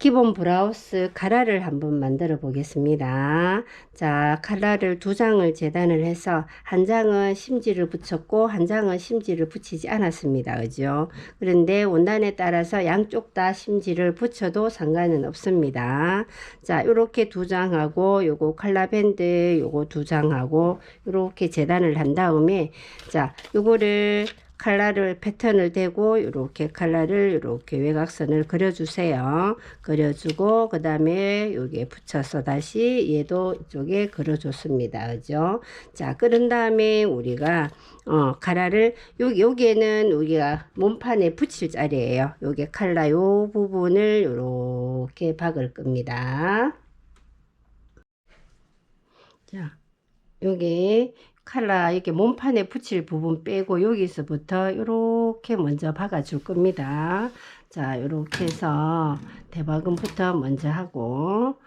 기본 브라우스 카라를 한번 만들어 보겠습니다. 자, 카라를 두 장을 재단을 해서 한 장은 심지를 붙였고 한 장은 심지를 붙이지 않았습니다. 그죠? 그런데 원단에 따라서 양쪽 다 심지를 붙여도 상관은 없습니다. 자, 요렇게 두 장하고 요거 칼라 밴드 요거 두 장하고 요렇게 재단을 한 다음에 자, 요거를 칼라를 패턴을 대고 이렇게 칼라를 이렇게 외곽선을 그려주세요. 그려주고 그 다음에 여기에 붙여서 다시 얘도 이쪽에 그려줬습니다. 그죠? 자, 그런 다음에 우리가 칼라를 여기에는 우리가 몸판에 붙일 자리예요. 여기 칼라 요 부분을 이렇게 박을 겁니다. 자, 여기 칼라 이렇게 몸판에 붙일 부분 빼고 여기서부터 이렇게 먼저 박아 줄 겁니다. 자, 이렇게 해서 대박음부터 먼저 하고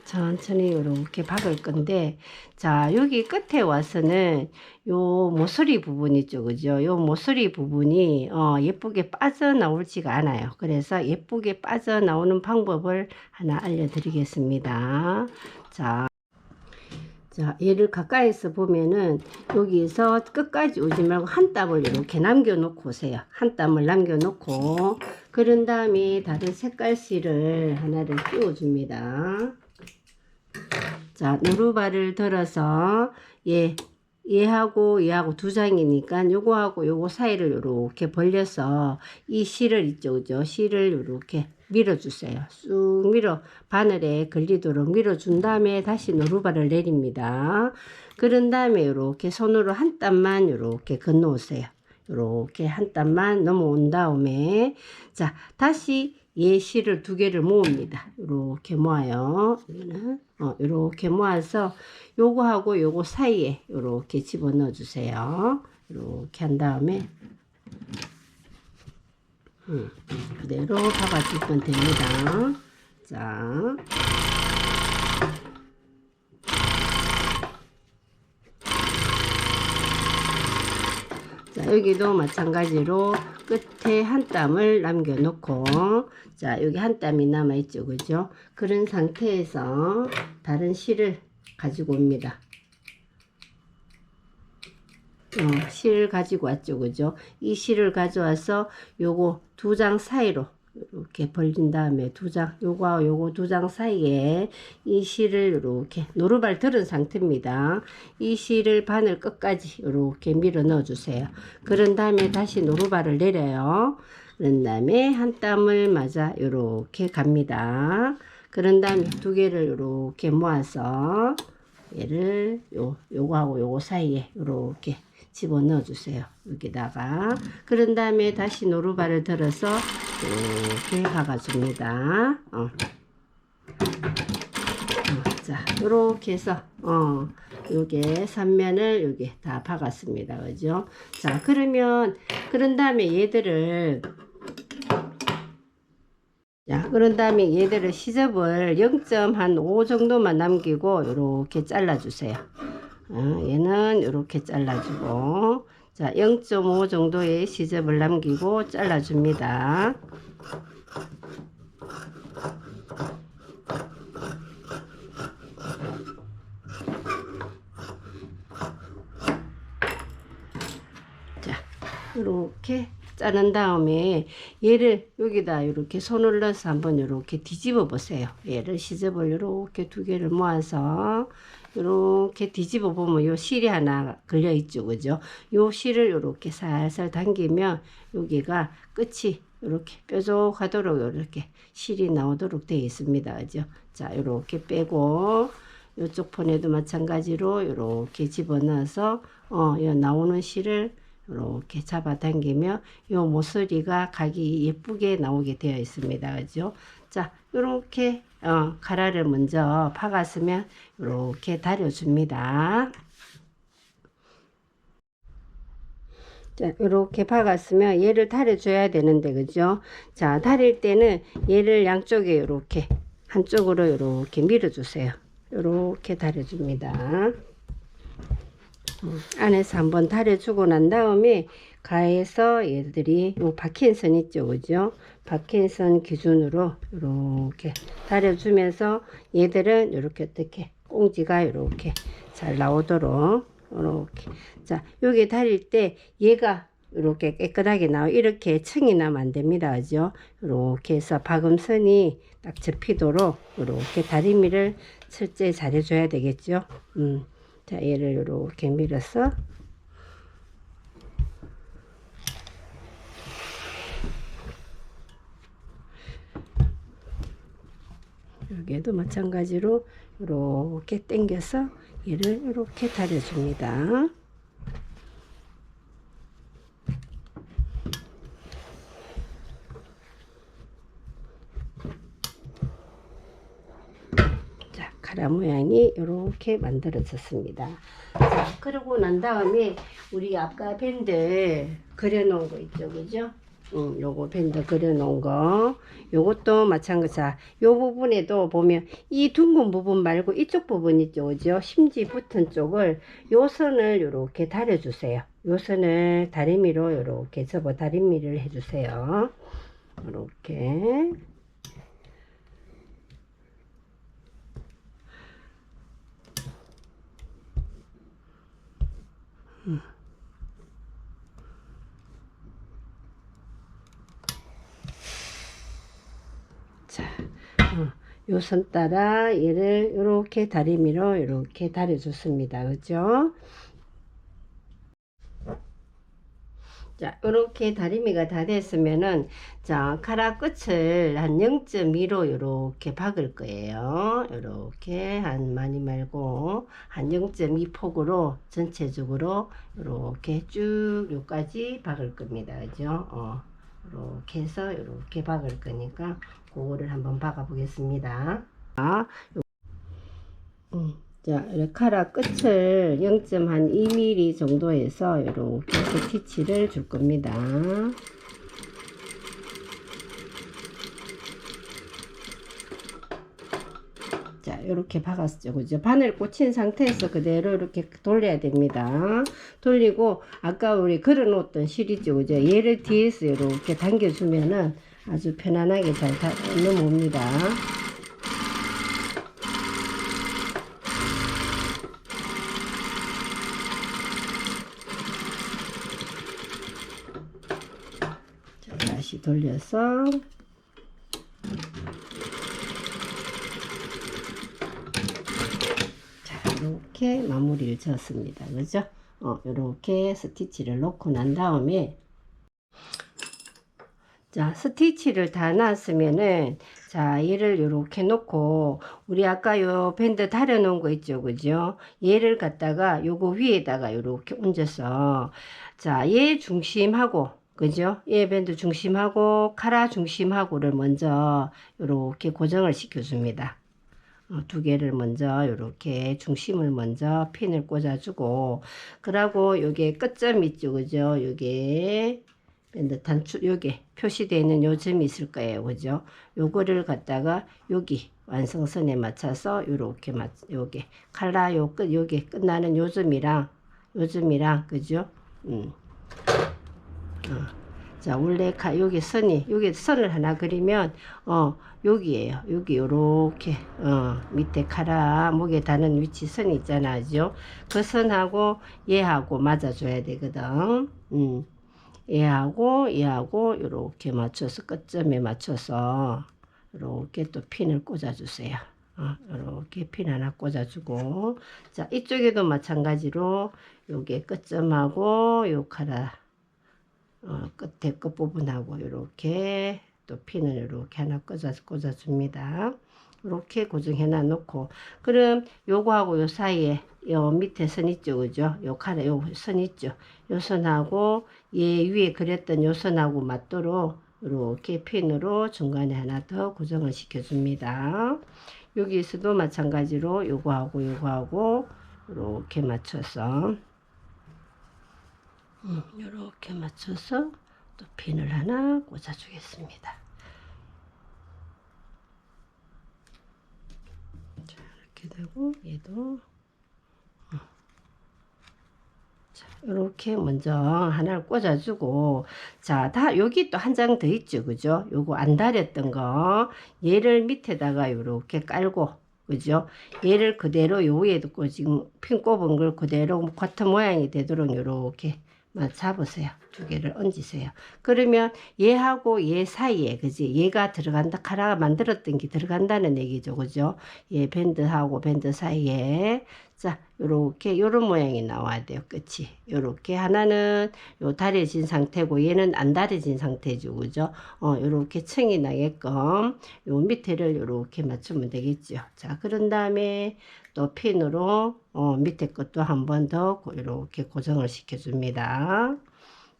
천천히 이렇게 박을 건데, 자, 여기 끝에 와서는 요 모서리 부분 있죠, 그죠? 요 모서리 부분이 예쁘게 빠져나올지가 않아요. 그래서 예쁘게 빠져나오는 방법을 하나 알려드리겠습니다. 자, 얘를 가까이서 보면은 여기서 끝까지 오지 말고 한 땀을 이렇게 남겨 놓고 오세요. 한 땀을 남겨 놓고 그런 다음에 다른 색깔 실을 하나를 끼워 줍니다. 자, 누르바를 들어서 얘하고 두 장이니까 요거하고 요거 사이를 이렇게 벌려서 이 실을 있죠, 그죠? 실을 이렇게 밀어주세요. 쑥 바늘에 걸리도록 밀어준 다음에 다시 노루발을 내립니다. 그런 다음에 이렇게 손으로 한 땀만 이렇게 건너오세요. 이렇게 한 땀만 넘어온 다음에 자, 다시 얘 실을 두 개를 모읍니다. 이렇게 모아요. 이렇게 모아서 요거하고 요거 사이에 이렇게 집어넣어 주세요. 이렇게 한 다음에 그대로 박아주면 됩니다. 자, 여기도 마찬가지로 끝에 한 땀을 남겨 놓고 자, 여기 한 땀이 남아 있죠, 그죠? 그런 상태에서 다른 실을 가지고 옵니다. 실을 가지고 왔죠, 그죠? 이 실을 가져와서 요거 두 장 사이로 이렇게 벌린 다음에 요거하고 요거 두 장 사이에 이 실을 이렇게 노루발 들은 상태입니다. 이 실을 바늘 끝까지 이렇게 밀어 넣어 주세요. 그런 다음에 다시 노루발을 내려요. 그런 다음에 한 땀을 맞아 이렇게 갑니다. 그런 다음에 두 개를 이렇게 모아서 얘를 요거하고 요거 사이에 이렇게 집어넣어 주세요. 여기다가 그런 다음에 다시 노루발을 들어서 이렇게 박아줍니다. 자, 이렇게 해서 요게 3면을 여기 다 박았습니다. 그죠? 자, 그런 다음에 얘들을 시접을 0.5 정도만 남기고 이렇게 잘라주세요. 얘는 이렇게 잘라주고 자, 0.5 정도의 시접을 남기고 잘라줍니다. 자, 이렇게 자른 다음에 얘를 여기다 이렇게 손을 넣어서 한번 이렇게 뒤집어 보세요. 얘를 시접을 이렇게 두 개를 모아서 이렇게 뒤집어 보면 요 실이 하나 걸려 있죠, 그죠? 요 실을 이렇게 살살 당기면 여기가 끝이 이렇게 뾰족하도록 이렇게 실이 나오도록 되어 있습니다, 그죠? 자, 이렇게 빼고 요쪽 편에도 마찬가지로 이렇게 집어넣어서 요 나오는 실을 이렇게 잡아당기면 요 모서리가 각이 예쁘게 나오게 되어 있습니다. 그죠? 자, 이렇게 가라를 먼저 박았으면 이렇게 다려줍니다. 자, 이렇게 박았으면 얘를 다려줘야 되는데, 그죠? 자, 다릴 때는 얘를 양쪽에 이렇게 한쪽으로 이렇게 밀어주세요. 이렇게 다려줍니다. 안에서 한번 다려주고 난 다음에 가에서 얘들이 요 박힌 선 있죠, 그죠? 박힌 선 기준으로 이렇게 다려주면서 얘들은 이렇게 어떻게 꽁지가 이렇게 잘 나오도록 이렇게. 자, 여기 다릴 때 얘가 이렇게 깨끗하게 이렇게 층이 나면 안 됩니다, 그죠? 이렇게 해서 박음선이 딱 접히도록 이렇게 다리미를 철저히 잘 해줘야 되겠죠. 자, 얘를 이렇게 밀어서 여기에도 마찬가지로 이렇게 당겨서 얘를 이렇게 다려줍니다. 자, 카라 모양이 이렇게 만들어졌습니다. 자, 그러고 난 다음에 우리 아까 밴드 그려놓은 거 있죠, 그죠? 요거 밴드 그려놓은 거, 요것도 마찬가지. 자, 요 부분에도 보면 이 둥근 부분 말고 이쪽 부분 있죠, 그죠? 심지 붙은 쪽을 요 선을 이렇게 다려주세요. 요 선을 다리미로 이렇게 접어 다리미를 해주세요. 이렇게. 자, 요 선 따라 얘를 이렇게 다리미로 이렇게 다려줬습니다. 그죠? 자, 이렇게 다리미가 다 됐으면은, 자, 카라 끝을 한 0.2로 이렇게 박을 거예요. 이렇게 한 많이 말고 한 0.2 폭으로 전체적으로 이렇게 쭉 요까지 박을 겁니다. 그죠? 이렇게 해서 이렇게 박을 거니까 그거를 한번 박아 보겠습니다. 자, 이렇게 카라 끝을 0.2mm 정도 해서 이렇게 스티치를 줄 겁니다. 자, 이렇게 박았죠, 그죠? 바늘 꽂힌 상태에서 그대로 이렇게 돌려야 됩니다. 돌리고 아까 우리 걸어 놓았던 실이죠, 그죠? 얘를 뒤에서 이렇게 당겨주면은 아주 편안하게 잘 넘어옵니다. 자, 다시 돌려서 이렇게 마무리를 지었습니다. 그죠? 이렇게 스티치를 놓고 난 다음에, 자, 스티치를 다 놨으면은, 자, 얘를 이렇게 놓고, 우리 아까 요 밴드 다려 놓은 거 있죠, 그죠? 얘를 갖다가 요거 위에다가 이렇게 얹어서, 자, 얘 중심하고, 그죠? 얘 밴드 중심하고, 카라 중심하고를 먼저 이렇게 고정을 시켜줍니다. 두 개를 먼저 이렇게 중심을 먼저 핀을 꽂아주고, 그러고 요게 끝점 있죠, 그죠? 요게 밴드 단추 요게 표시되어 있는 요 점이 있을 거예요, 그죠? 요거를 갖다가 여기 완성선에 맞춰서 요렇게 요게 칼라 요 끝 요게 끝나는 요점이랑 그죠? 자, 원래 여기 여기 선을 하나 그리면, 여기에요. 여기 요렇게, 밑에 카라, 목에 다는 위치 선이 있잖아요. 그 선하고 얘하고 맞아줘야 되거든. 얘하고 요렇게 맞춰서, 끝점에 맞춰서, 요렇게 또 핀을 꽂아주세요. 이렇게 핀 하나 꽂아주고, 자, 이쪽에도 마찬가지로, 요게 끝점하고, 요 카라, 끝에 끝부분하고 이렇게 또 핀을 이렇게 하나 꽂아줍니다. 이렇게 고정해 놔놓고, 그럼 요거하고 요 사이에 요 밑에 선 있죠, 그죠? 요 카라 요 선 있죠. 요 선하고 얘 위에 그렸던 요 선하고 맞도록 이렇게 핀으로 중간에 하나 더 고정을 시켜줍니다. 여기에서도 마찬가지로 요거하고 이렇게 맞춰서 이렇게 맞춰서 또 핀을 하나 꽂아 주겠습니다. 자, 이렇게 되고 얘도 이렇게 먼저 하나를 꽂아주고, 자, 여기 또 한 장 더 있죠, 그죠? 요거 안 다렸던 거, 얘를 밑에다가 이렇게 깔고, 그죠? 얘를 그대로 요 위에도 지금 핀 꼽은 걸 그대로 같은 모양이 되도록 이렇게 잡으세요. 두 개를 얹으세요. 그러면 얘하고 얘 사이에, 그지? 얘가 들어간다, 카라가 만들었던 게 들어간다는 얘기죠, 그죠? 얘 밴드하고 밴드 사이에. 자, 요렇게 요런 모양이 나와야 돼요. 끝이. 요렇게 하나는 요 다려진 상태고 얘는 안 다려진 상태죠. 그죠? 요렇게 층이 나게끔 요 밑에를 요렇게 맞추면 되겠죠. 자, 그런 다음에 또 핀으로 밑에 것도 한 번 더 이렇게 고정을 시켜 줍니다.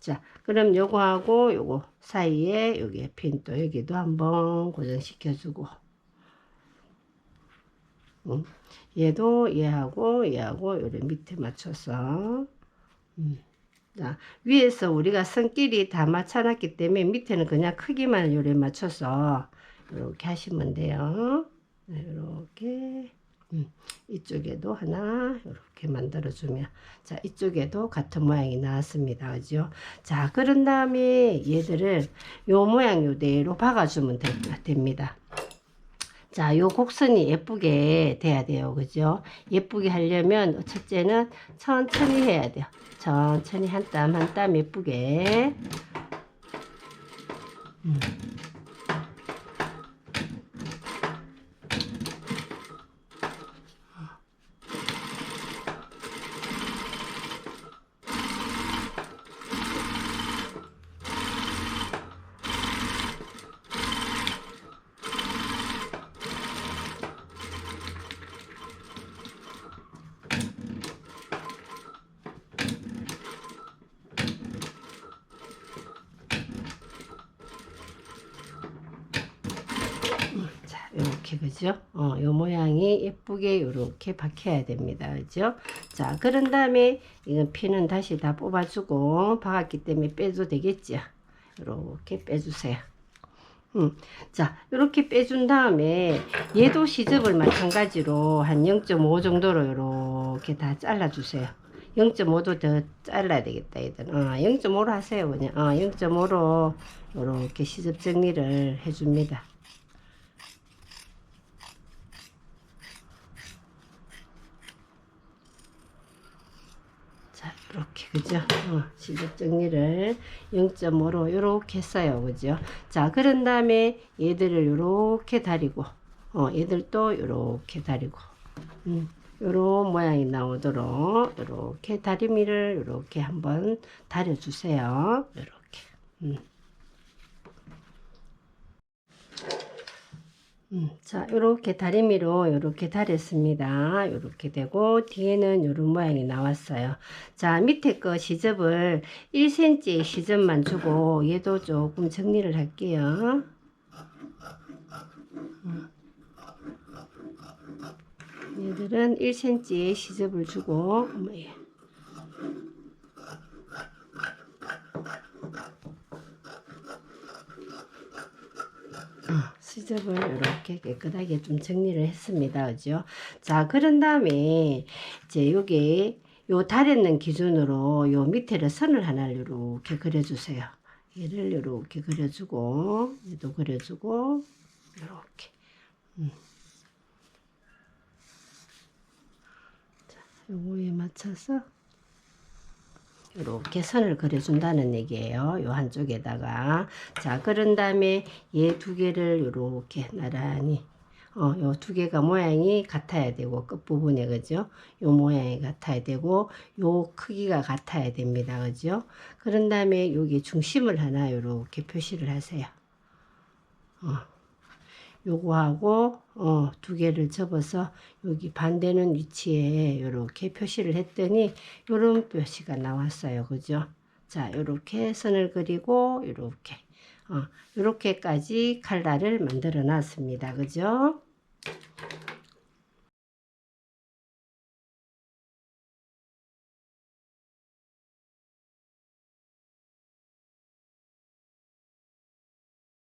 자, 그럼 요거하고 요거 사이에 여기 핀 또 여기도 한번 고정시켜 주고, 얘도 얘하고 요래 밑에 맞춰서, 자, 위에서 우리가 선끼리 다 맞춰놨기 때문에 밑에는 그냥 크기만 요래 맞춰서 이렇게 하시면 돼요. 이렇게. 이쪽에도 하나 이렇게 만들어주면, 자, 이쪽에도 같은 모양이 나왔습니다. 그죠? 자, 그런 다음에 얘들을 요 모양 요대로 박아주면 됩니다. 자, 요 곡선이 예쁘게 돼야 돼요. 그죠? 예쁘게 하려면 첫째는 천천히 해야 돼요. 천천히 한 땀 한 땀 예쁘게. 자, 이렇게, 그죠? 요 모양이 예쁘게 요렇게 박혀야 됩니다. 그죠? 자, 그런 다음에 이건 핀은 다시 다 뽑아주고, 박았기 때문에 빼도 되겠죠? 이렇게 빼주세요. 자, 이렇게 빼준 다음에 얘도 시접을 마찬가지로 한 0.5 정도로 이렇게 다 잘라주세요. 0.5도 더 잘라야 되겠다, 얘들. 0.5로 하세요, 그냥. 0.5로 이렇게 시접 정리를 해줍니다. 자, 이렇게, 그죠? 시접 정리를 0.5로 이렇게 했어요, 그죠? 자, 그런 다음에 얘들을 이렇게 다리고, 얘들도 이렇게 다리고, 요런 모양이 나오도록 이렇게 다리미를 이렇게 한번 다려주세요. 이렇게. 자, 이렇게 다리미로 이렇게 다렸습니다. 이렇게 되고 뒤에는 이런 모양이 나왔어요. 자, 밑에 거 시접을 1cm 시접만 주고 얘도 조금 정리를 할게요. 얘들은 1cm의 시접을 주고, 시접을 이렇게 깨끗하게 좀 정리를 했습니다. 그죠? 자, 그런 다음에 이제 여기 요 다렸는 기준으로 요 밑에를 선을 하나를 이렇게 그려주세요. 얘를 이렇게 그려주고, 얘도 그려주고, 이렇게. 자, 요거에 맞춰서 이렇게 선을 그려준다는 얘기예요. 요 한쪽에다가. 자, 그런 다음에 얘 두 개를 이렇게 나란히, 요 두 개가 모양이 같아야 되고, 끝부분에, 그죠? 요 모양이 같아야 되고, 요 크기가 같아야 됩니다. 그죠? 그런 다음에 여기 중심을 하나 이렇게 표시를 하세요. 요거하고 두 개를 접어서 여기 반대는 위치에 이렇게 표시를 했더니 요런 표시가 나왔어요. 그죠? 자, 요렇게 선을 그리고 요렇게까지 칼날을 만들어 놨습니다. 그죠?